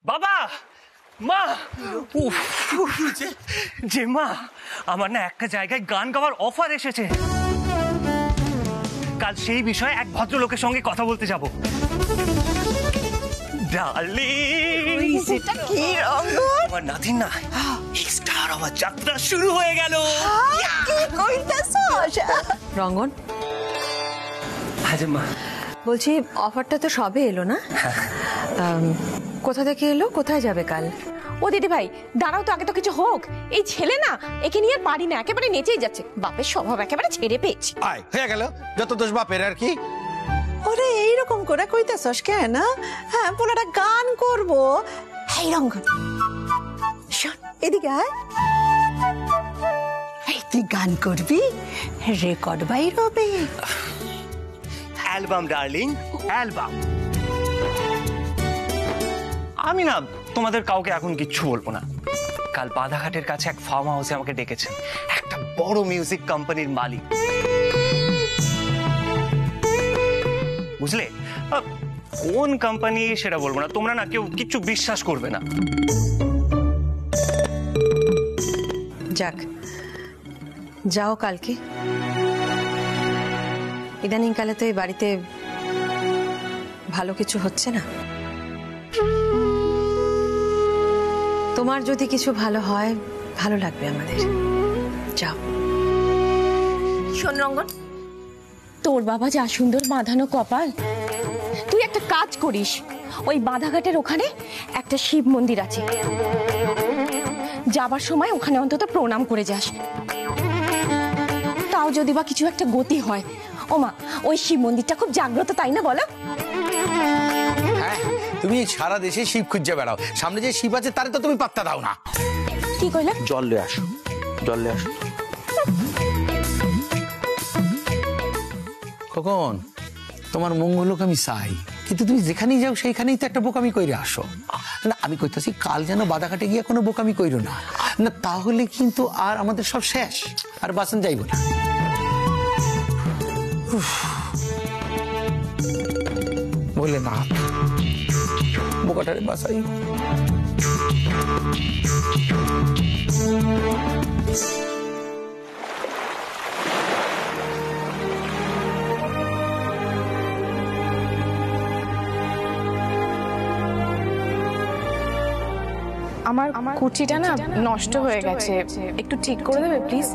বাবা মা যে মা আমার না একটা জায়গায় গান গাওয়ার অফার এসেছে, কাল সেই বিষয়ে এক ভদ্রলোকের সঙ্গে কথা বলতে যাব। আমার নাতিন না স্টার আমার যাত্রা শুরু হয়ে গেল। রঙ্গন, হাজার মা বলছি অফারটা তো সবে এলো না? কোথা থেকে এলো, কোথায় যাবে কাল? ও দিদি ভাই দাঁড়াও তো, আগে তো কিছু হোক। এই ছেলে না একে নিয়ে আর পারি না, একেবারে নেচেই যাচ্ছে। বাপের স্বভাব একেবারে ছেড়ে পেয়েছি। আয় হয়ে গেল, যত দোষ বাপের আর কি। ওরে এইরকম করে কইতেছস কেন? হ্যাঁ পোলাটা গান করবো। এই রঙ্গন শোন, এদিকে আয়। এই তুই গান করবি, রেকর্ড বাইর হবে। Album darling, album. আমি না তোমাদের কাউকে এখন কিচ্ছু বলবো না। কাল বাধাঘাটের কাছে এক ফার্ম হাউসে আমাকে ডেকেছেন একটা বড় মিউজিক কোম্পানির মালিক, বুঝলে? কোন কোম্পানি সেটা বলবো না, তোমরা না কেউ কিচ্ছু বিশ্বাস করবে না। যাক, যাও কালকে। ইদানিং কালে তো এই বাড়িতে ভালো কিছু হচ্ছে না। তোমার যদি কিছু ভালো হয়, ভালো লাগবে আমাদের। যাও। শোন রঙ্গন, তোর বাবা যা সুন্দর বাঁধানো কপাল, তুই একটা কাজ করিস, ওই বাঁধাঘাটের ওখানে একটা শিব মন্দির আছে, যাবার সময় ওখানে অন্তত প্রণাম করে যাস। তাও যদি বা কিছু একটা গতি হয়। ও মা, ওই শিব মন্দিরটা খুব জাগ্রত, তাই না বলো? হ্যাঁ, তুমি সারা দেশে শিব খুঁজে বেড়াও, সামনে যে শিব আছে তারে তো তুমি পাত্তা দাও না। কি কইলে? জল লে আসো, জল লে আসো। কখন তোমার মঙ্গল হোক আমি চাই, কিন্তু তুমি যেখানেই যাও সেইখানেই তো একটা বোকামি কইরে আসো। না আমি কইতাছি কাল যেন বাধাঘাটে গিয়ে কোনো বোকামি কইরো না, না তাহলে কিন্তু আর আমাদের সব শেষ, আর বাঁচান যাইব না। বলে না বোকাটারে বাঁচাই। আমার কুচিটা না নষ্ট হয়ে গেছে, একটু ঠিক করে দেবে প্লিজ?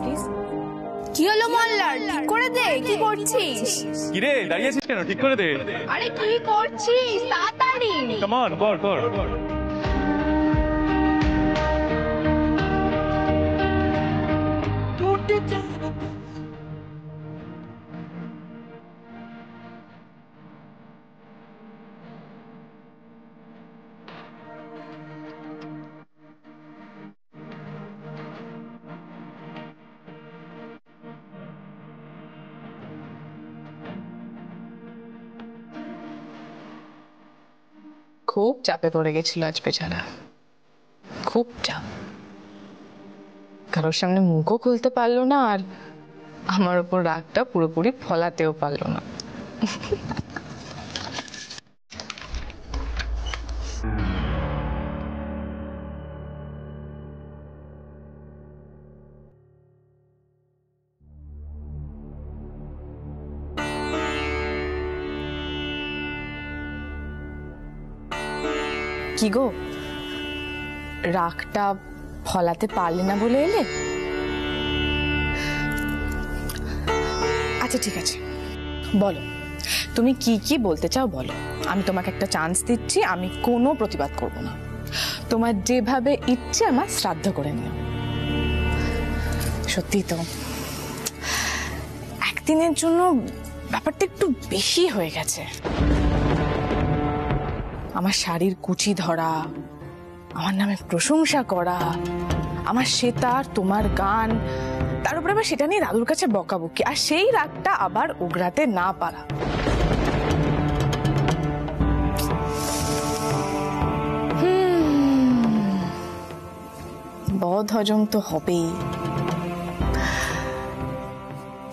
কি হলো মল্লার, ঠিক করে দে। কি করছিস? কি রে দাঁড়িয়ে আছিস কেন? ঠিক করে দে। আরে কি করছিস তাড়াতাড়ি? কাম অন, কর কর। খুব চাপে পড়ে গেছিল আজ বেচারা, খুব চাপ। কারোর সামনে মুখও খুলতে পারলো না, আর আমার উপর রাগটা পুরোপুরি ফলাতেও পারলো না। কি গো, রাগটা ফলাতে পারলে না বলে এলে? আচ্ছা ঠিক আছে, বলো তুমি কি কি বলতে চাও বলো। আমি তোমাকে একটা চান্স দিচ্ছি, আমি কোনো প্রতিবাদ করব না। তোমার যেভাবে ইচ্ছে আমার শ্রাদ্ধ করে নিও। সত্যি তো একদিনের জন্য ব্যাপারটা একটু বেশি হয়ে গেছে। আমার শাড়ির কুচি ধরা, আমার নামে প্রশংসা করা, আমার সেতার তোমার গান, তার উপরে আবার সেটা নিয়ে দাদুর কাছে বকাবকি, আর সেই রাগটা আবার উগরাতে না পারা। বদ হজম তো হবেই।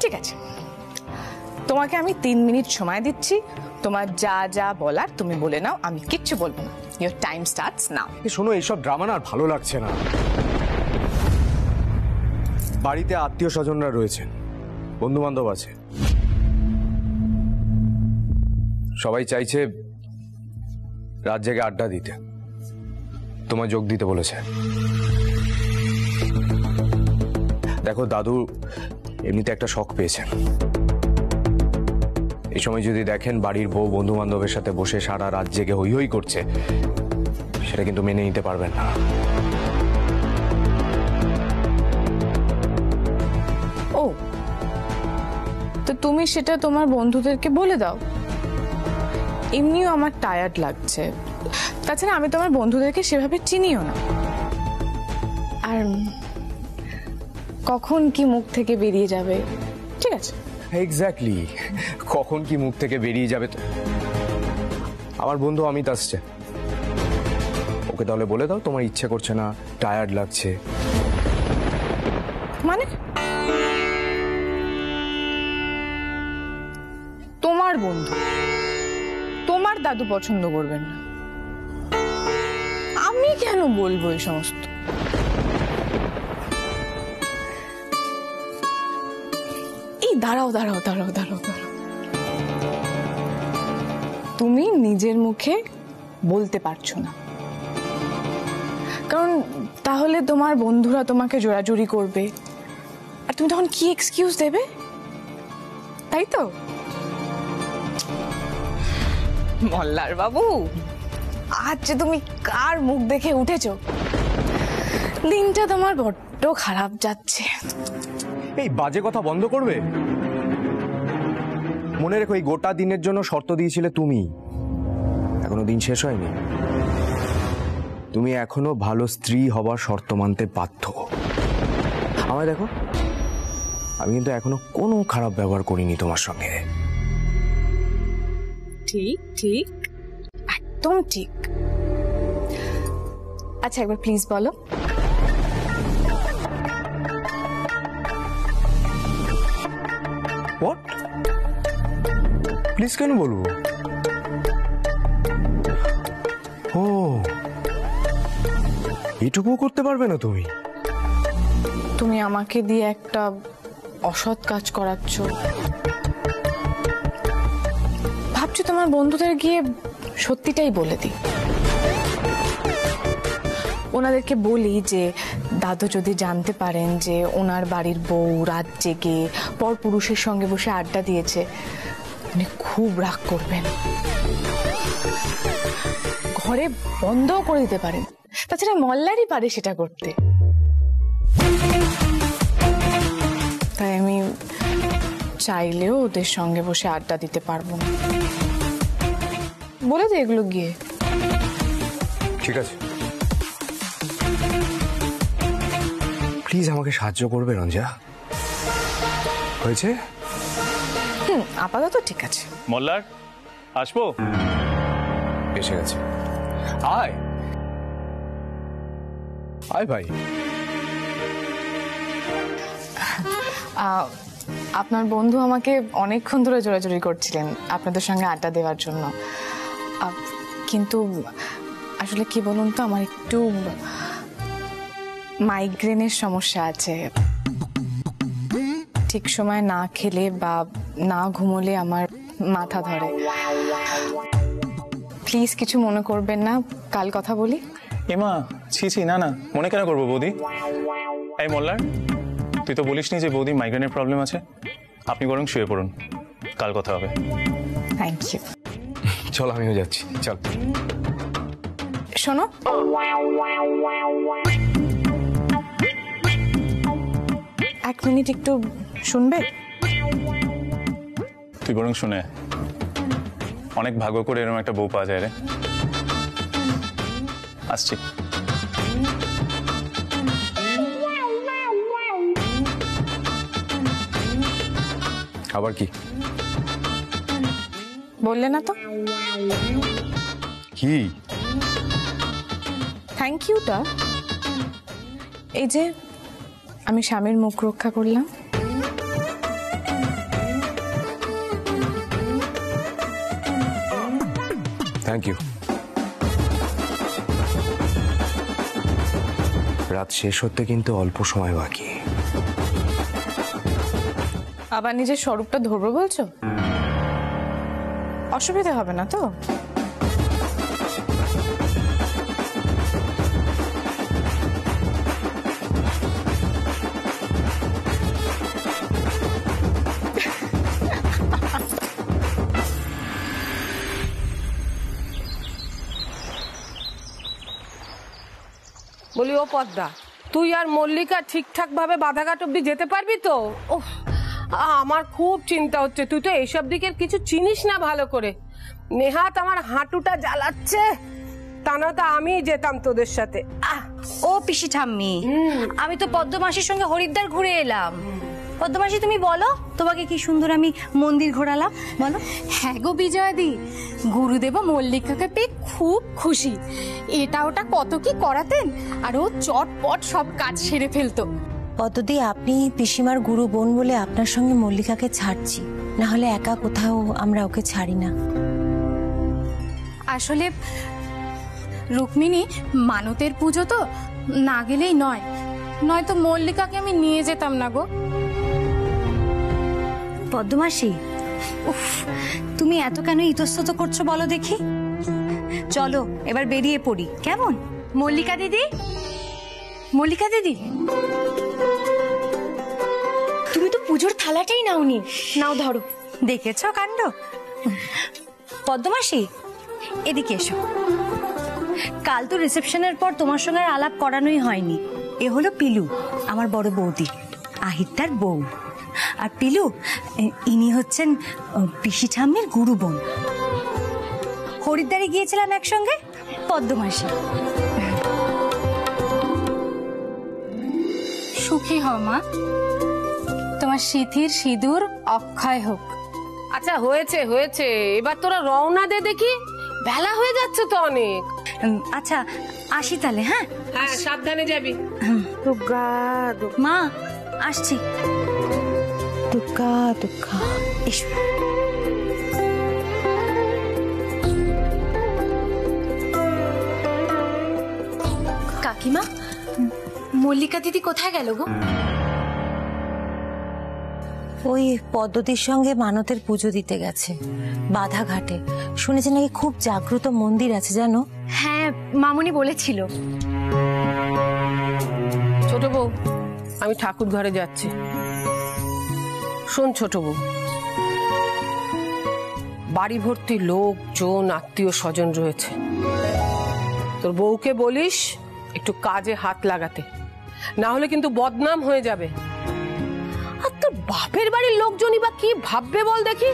ঠিক আছে, তোমাকে আমি 3 মিনিট সময় দিচ্ছি, তোমার যা যা বলার তুমি বলে নাও, আমি কিচ্ছু বলবো না। Your time starts now. শোনো, এইসব ড্রামা না আর ভালো লাগছে না। বাড়িতে আত্মীয় স্বজনরা রয়েছেন, বন্ধু বান্ধব আছে, সবাই চাইছে রাত জেগে আড্ডা দিতে, তোমায় যোগ দিতে বলেছে। দেখো, দাদু এমনিতে একটা শখ পেয়েছেন। এই সময় যদি দেখেন বাড়ির বউ বন্ধু বান্ধবের সাথে বসে সারা রাত জেগে হই হই করছে, সেটা কিন্তু মেনে নিতে পারবেন না। ও, তো তুমি সেটা তোমার বন্ধুদেরকে বলে দাও। এমনিও আমার টায়ার্ড লাগছে, তাছাড়া আমি তোমার বন্ধুদেরকে সেভাবে চিনিও না। আর কখন কি মুখ থেকে বেরিয়ে যাবে, ঠিক আছে? এক্স্যাক্টলি, কখন কি মুখ থেকে বেরিয়ে যাবে। তো আমার বন্ধু অমিত আসছে, ওকে তাহলে বলে দাও তোমার ইচ্ছে করছে না, টায়ার্ড লাগছে। মানে তোমার বন্ধু তোমার দাদু পছন্দ করবেন না, আমি কেন বলবো এই সমস্ত? এই দাঁড়াও দাঁড়াও দাঁড়াও দাঁড়াও দাঁড়াও, তুমি নিজের মুখে বলতে পারছো না, কারণ তাহলে তোমার বন্ধুরা তোমাকে জোরাজুরি করবে, আর তুমি তখন কি এক্সকিউজ দেবে, তাই তো? মল্লার বাবু, আজ যে তুমি কার মুখ দেখে উঠেছো, দিনটা তোমার বড্ড খারাপ যাচ্ছে। এই বাজে কথা বন্ধ করবে? মনে রেখো, এই গোটা দিনের জন্য শর্ত দিয়েছিলে তুমি, এখনো দিন শেষ হয়নি। তুমি এখনো ভালো স্ত্রী হবার শর্ত মানতে বাধ্য। আমায় দেখো, আমি কিন্তু এখনো কোনো খারাপ ব্যবহার করিনি তোমার সঙ্গে। ঠিক ঠিক, একদম ঠিক। আচ্ছা, একবার প্লিজ বলো। হোয়াট? প্লিজ কেন বলবো? ও, এটুকুও করতে পারবে না তুমি? তুমি আমাকে দিয়ে একটা অসৎ কাজ করাচ্ছ, ভাবছি তোমার বন্ধুদের গিয়ে সত্যিটাই বলে দিই। ওনাদেরকে বলি যে দাদু যদি জানতে পারেন যে ওনার বাড়ির বউ রাত জেগে পর পুরুষের সঙ্গে বসে আড্ডা দিয়েছে, উনি খুব রাগ করবেন, ঘরে বন্ধও করে দিতে পারেন। তাছাড়া মল্লারই পারে সেটা করতে। তাই আমি চাইলেও ওদের সঙ্গে বসে আড্ডা দিতে পারবো না। বলে দে এগুলো গিয়ে। ঠিক আছে, প্লিজ আমাকে সাহায্য করবে রঞ্জা, হয়েছে? আপাতত ঠিক আছে। মল্লার, আসবো? এসে গেছে, আয় আয় ভাই। আপনার বন্ধু আমাকে অনেকক্ষণ ধরে জোরাজুরি করছিলেন আপনাদের সঙ্গে আড্ডা দেওয়ার জন্য, কিন্তু আসলে কি বলুন তো, আমার একটু মাইগ্রেনের সমস্যা আছে। ঠিক সময় না খেলে বা না ঘুমোলে আমার মাথা ধরে। প্লিজ কিছু মনে করবেন না, কাল কথা বলি। এমা, ছি ছি, না না, মনে কেন করবো বৌদি? এই মল্লার, তুই তো বলিসনি যে বৌদি মাইগ্রেনের প্রবলেম আছে। আপনি বরং শুয়ে পড়ুন, কাল কথা হবে। Thank you. চল, আমিও যাচ্ছি, চল। শোনো, এক মিনিট একটু শুনবে? তুই বরং শুনে, অনেক ভাগ্য করে এরকম একটা বউ পাওয়া যায় রে। আসছি। আবার কি বললে না তো? কি থ্যাংক ইউটা, এই যে আমি স্বামীর মুখ রক্ষা করলাম। Thank you. রাত শেষ হতে কিন্তু অল্প সময় বাকি। আবার নিজের স্বরূপটা ধরবো বলছো? অসুবিধা হবে না তো? বলি ও পদ্মা, তুই আর মল্লিকা ঠিকঠাক ভাবে বাধাঘাট অব্দি যেতে পারবি তো? ও আমার খুব চিন্তা হচ্ছে, তুই তো এইসব দিকের কিছু চিনিস না ভালো করে। নেহাত আমার হাঁটুটা জ্বালাচ্ছে, তা না তো আমি যেতাম তোদের সাথে। ও পিসি ঠাম্মি, আমি তো পদ্মমাসির সঙ্গে হরিদ্বার ঘুরে এলাম। পদ্মমাসি তুমি বলো, তোমাকে কি সুন্দর আমি মন্দির ঘোরালাম, বলো। হ্যাঁ গো বিজয়াদি, গুরুদেব মল্লিকাকে পেয়ে খুব খুশি। এটা ওটা কত কি করাতেন, আর ও চটপট সব কাজ সেরে ফেলতো। পদ্মদি, আপনি পিসিমার গুরু বোন বলে আপনার সঙ্গে মল্লিকাকে ছাড়ছি, না হলে একা কোথাও আমরা ওকে ছাড়ি না। আসলে রুক্মিণী, মানতের পুজো তো না গেলেই নয়, নয়তো মল্লিকাকে আমি নিয়ে যেতাম না গো। পদ্মমাসি, উফ, তুমি এত কেন ইতস্তত করছো বলো দেখি। চলো এবার বেরিয়ে পড়ি, কেমন? মল্লিকা দিদি, মল্লিকা দিদি, তুমি তো পুজোর থালাটাই নাওনি, নাও ধরো। দেখেছো কাণ্ড। পদ্মমাসি, এদিকে এসো। কাল তো রিসেপশনের পর তোমার সঙ্গে আর আলাপ করানোই হয়নি। এ হলো পিলু, আমার বড় বৌদি, আহিরটার বউ। আর পিলু, ইনি হচ্ছেন পিসি ঠাম্মির গুরু বোন। হরিদ্বারে গিয়েছিলাম একসঙ্গে, পদ্মমাসি। সুখী হও মা, তোমার সিথির সিঁদুর অক্ষয় হোক। আচ্ছা হয়েছে হয়েছে, এবার তোরা রওনা দে দেখি, বেলা হয়ে যাচ্ছে তো অনেক। আচ্ছা আসি তাহলে। হ্যাঁ হ্যাঁ, সাবধানে যাবি। মা, আসছি। দুর্গা দুর্গা, এসো। কাকিমা, মল্লিকা দিদি কোথায় গেল গো? ওই পদ্ধতির সঙ্গে মানতের পুজো দিতে গেছে বাধাঘাটে। শুনেছি নাকি খুব জাগ্রত মন্দির আছে, জানো? হ্যাঁ, মামুনি বলেছিল। ছোট বউ, আমি ঠাকুর ঘরে যাচ্ছি। শোন ছোট বউ, বাড়ি ভর্তি লোকজন, আত্মীয় স্বজন রয়েছে। তোর বউকে বলিস একটু কাজে হাত লাগাতে, না হলে কিন্তু বদনাম হয়ে যাবে। আর তোর বাপের বাড়ির লোকজনই বা কি ভাববে বল দেখি।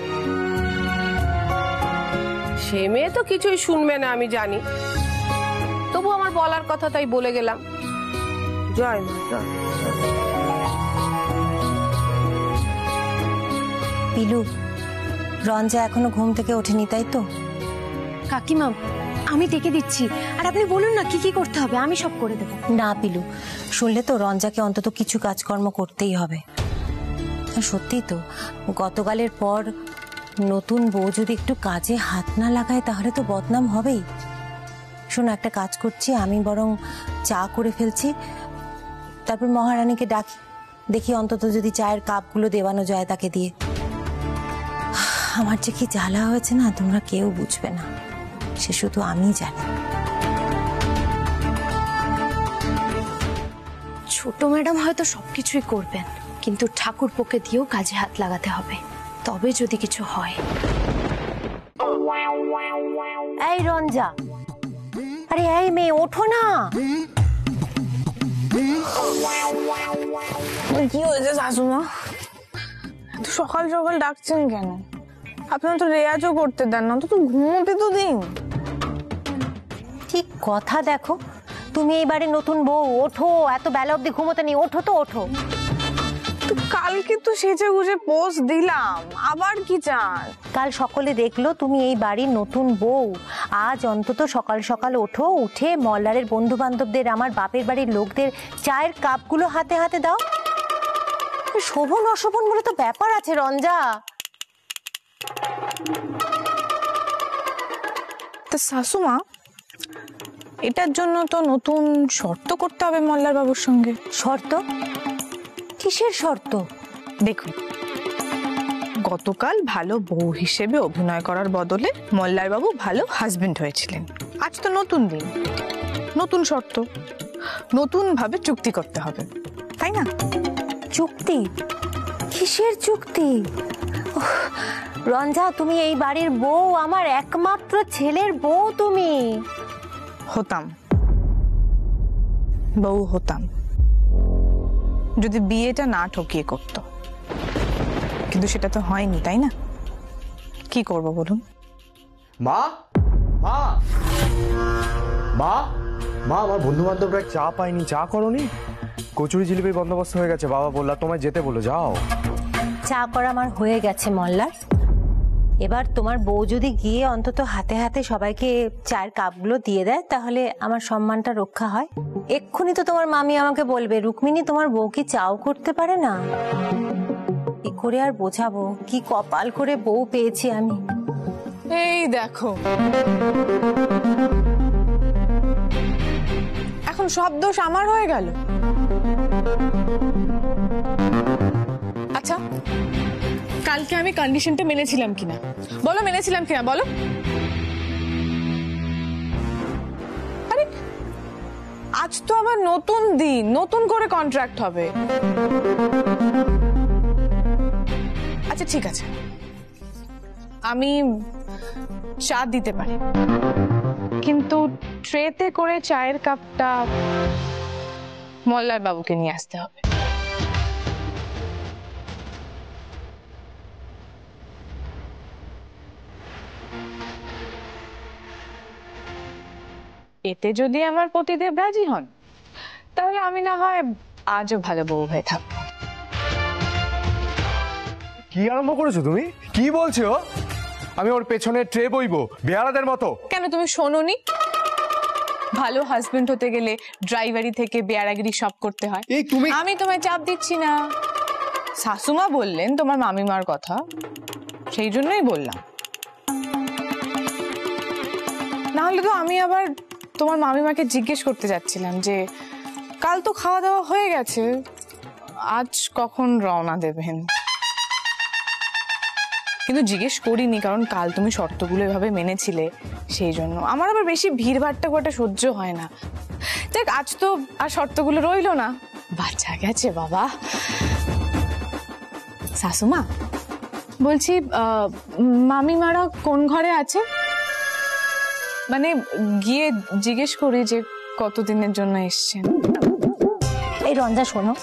সে মেয়ে তো কিছুই শুনবে না আমি জানি, তবু আমার বলার কথা তাই বলে গেলাম। জয় মা, জয়। পিলু, রঞ্জা এখনো ঘুম থেকে ওঠেনি, তাই তো? কাকিমা, আমি ডেকে দিচ্ছি, আর আপনি বলুন না কি কি করতে হবে, আমি সব করে দেবো। না পিলু, শুনলে তো রঞ্জাকে অন্তত কিছু কাজকর্ম করতেই হবে। সত্যি তো, গতকালের পর নতুন বউ যদি একটু কাজে হাত না লাগায় তাহলে তো বদনাম হবেই। শোনো, একটা কাজ করছি, আমি বরং চা করে ফেলছি, তারপর মহারানীকে ডাকি, দেখি অন্তত যদি চায়ের কাপগুলো দেওয়ানো যায় তাকে দিয়ে। আমার যে কি জ্বালা হয়েছে না, তোমরা কেউ বুঝবে না, সে শুধু আমি জানি। ছোট ম্যাডাম হয়তো সবকিছুই করবেন, কিন্তু ঠাকুরপোকে দিয়েও কাজে হাত লাগাতে হবে, তবে যদি কিছু হয়। এই রঞ্জা, আরে এই মেয়ে, ওঠো না। কি হয়েছে শাশুমা? এত সকাল সকাল ডাকছেন কেন? আপনারা তো রেয়াজও করতে দেন না, তো ঘুমোতে তো দিন। ঠিক কথা। দেখো, তুমি এইবারে নতুন বউ, ওঠো, এত বেলা অব্দি ঘুমোতে নেই, ওঠো তো ওঠো। তো কালকে তো সেজে গুজে পোজ দিলাম, আবার কি চান? কাল সকলে দেখলো তুমি এই বাড়ির নতুন বউ, আজ অন্তত সকাল সকাল ওঠো, উঠে মল্লারের বন্ধু বান্ধবদের, আমার বাপের বাড়ির লোকদের চায়ের কাপগুলো হাতে হাতে দাও। শোভন অশোভন বলে তো ব্যাপার আছে রঞ্জা। তা শাশুমা, এটার জন্য তো নতুন শর্ত করতে হবে মল্লার বাবুর সঙ্গে। শর্ত? কিসের শর্ত? দেখুন, গতকাল ভালো বউ হিসেবে অভিনয় করার বদলে মল্লার বাবু ভালো হাজবেন্ড হয়েছিলেন। আজ তো নতুন দিন, নতুন শর্ত, নতুন ভাবে চুক্তি করতে হবে, তাই না? চুক্তি? কিসের চুক্তি? উফ, রঞ্জা, তুমি এই বাড়ির বউ, আমার একমাত্র ছেলের বউ তুমি। হতাম, বউ হতাম যদি বিয়েটা না ঠকিয়ে করত, কিন্তু সেটা তো হয়নি, তাই না? কি করব বলুন? মা মা মা মা আমার বন্ধু বান্ধবরা চা পায়নি, চা করনি? কচুরি জিলিপির বন্দোবস্ত হয়ে গেছে, বাবা বললা তোমায় যেতে বলো, যাও। চা করা আমার হয়ে গেছে মল্লার। এবার তোমার বউ যদি গিয়ে অন্তত হাতে হাতে সবাইকে চায়ের কাপগুলো দিয়ে দেয়, তাহলে আমার সম্মানটা রক্ষা হয়। এক্ষুনি তো তোমার মামি আমাকে বলবে, রুক্মিণী তোমার বউ কি চাও করতে পারে না? কি করে আর বোঝাবো কি কপাল করে বউ পেয়েছি আমি। এই দেখো, এখন সব দোষ আমার হয়ে গেল। আচ্ছা, কালকে আমি কন্ডিশনটা মেনেছিলাম কিনা বলো, মেনেছিলাম কিনা বলো। আরে আজ তো আবার নতুন দিন, নতুন করে কন্ট্রাক্ট হবে। আচ্ছা ঠিক আছে, আমি চা দিতে পারি, কিন্তু ট্রেতে করে চায়ের কাপটা মল্লার বাবুকে নিয়ে আসতে হবে। এতে যদি আমার পতিদেব রাজি হন, তাহলে আমি না হয় আজও ভালো বউ হয়ে থাকবো। কি আরম্ভ করেছো তুমি? কি বলছো? আমি ওর পেছনে ট্রে বইবো বেয়ারাদের মতো? কেন তুমি শোনোনি? ভালো হাজবেন্ড হতে গেলে ড্রাইভারি থেকে বেয়ারাগিরি সব করতে হয়। এই তুমি, আমি তোমায় চাপ দিচ্ছি না, শাশুমা বললেন তোমার মামিমার কথা, সেই জন্যই বললাম। না হলে তো আমি আবার তোমার মামিমাকে জিজ্ঞেস করতে যাচ্ছিলাম যে কাল তো খাওয়া দাওয়া হয়ে গেছে, আজ কখন রওনা দেবেন। কিন্তু জিজ্ঞেস করিনি, কারণ কাল তুমি শর্তগুলো এভাবে মেনেছিলে, সেই জন্য। আমার আবার বেশি ভিড়ভাট্টা কটা সহ্য হয় না। দেখ, আজ তো আর শর্তগুলো রইলো না, বাচ্চা গেছে বাবা। শাশুমা, বলছি মামিমারা কোন ঘরে আছে? মানে গিয়ে জিজ্ঞেস করি যে কতদিনের জন্য এসছেন। এই রঞ্জা শোনো,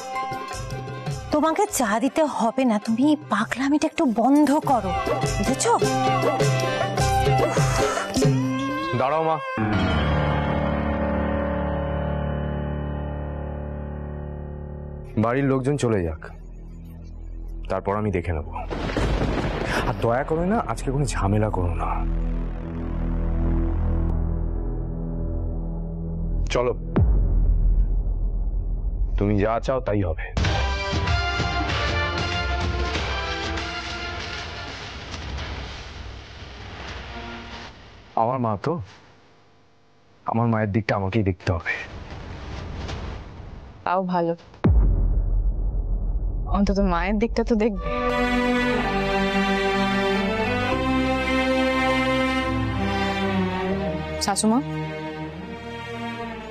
তোমাকে চা দিতে হবে না, তুমি পাগলামিটা একটু বন্ধ করো, বুঝেছো? দাঁড়াও মা। বাড়ির লোকজন চলে যাক, তারপর আমি দেখে নেব। আর দয়া করে না আজকে কোনো ঝামেলা করো না। চলো, তুমি যা চাও তাই হবে। আমার মা তো, আমার মায়ের দিকটা আমাকেই দেখতে হবে। তাও ভালো, অন্তত মায়ের দিকটা তো দেখবে। শাশুমা,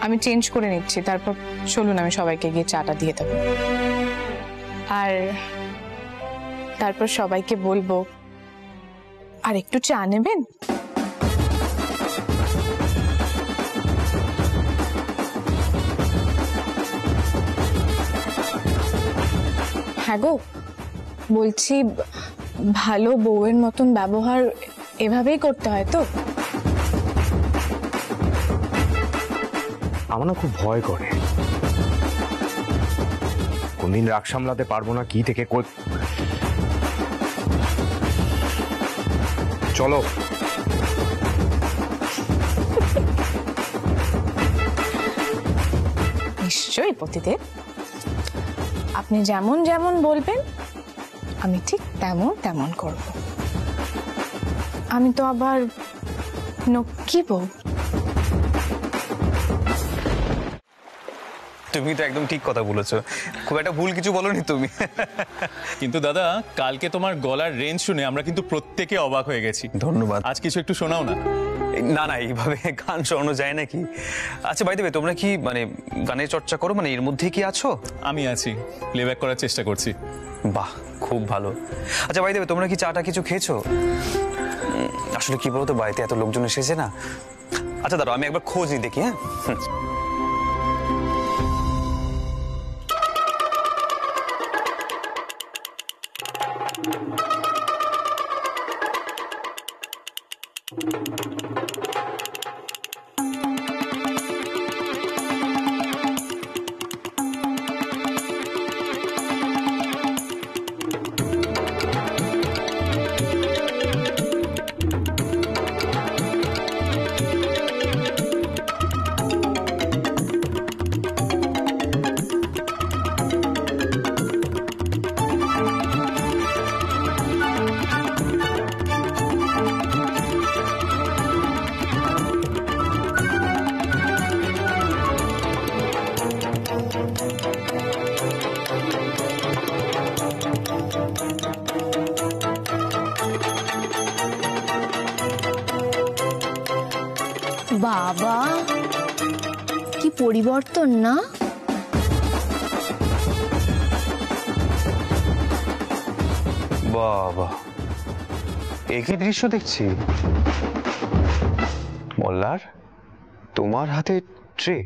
আমি চেঞ্জ করে নিচ্ছি, তারপর চলুন আমি সবাইকে গিয়ে চাটা দিয়ে দেবো। আর তারপর সবাইকে বলবো, আর একটু চা নেবেন? হ্যাঁ গো, বলছি ভালো বউয়ের মতন ব্যবহার এভাবেই করতে হয় তো? আমার না খুব ভয় করে, কোনদিন রাগ সামলাতে পারবো না কি থেকে চলো। নিশ্চয়ই পতিদেব, আপনি যেমন যেমন বলবেন আমি ঠিক তেমন তেমন করব। আমি তো আবার নক্কি বউ। তুমি তো একদম ঠিক কথা বলেছো, খুব একটা ভুল কিছু বলোনি তুমি। কিন্তু দাদা কালকে তোমার গলার রেঞ্জ শুনে আমরা কিন্তু প্রত্যেকে অবাক হয়ে গেছি। ধন্যবাদ। আজ কিছু একটু শোনাও না। না না, এইভাবে গান শোনানো যায় নাকি? আচ্ছা বাই দ্য ওয়ে, তোমরা কি মানে গানের চর্চা করো, মানে এর মধ্যে কি আছো? আমি আছি, প্লেব্যাক করার চেষ্টা করছি। বাহ, খুব ভালো। আচ্ছা বাই দ্য ওয়ে, তোমরা কি চাটা কিছু খেয়েছো? আসলে কি বলতো, বাড়িতে এত লোকজন এসেছে না। আচ্ছা দাঁড়াও, আমি একবার খোঁজ নিই দেখি। হ্যাঁ, বাবা কি পরিবর্তন না? বাবা, একই দৃশ্য দেখছি। মোল্লার, তোমার হাতে ট্রে?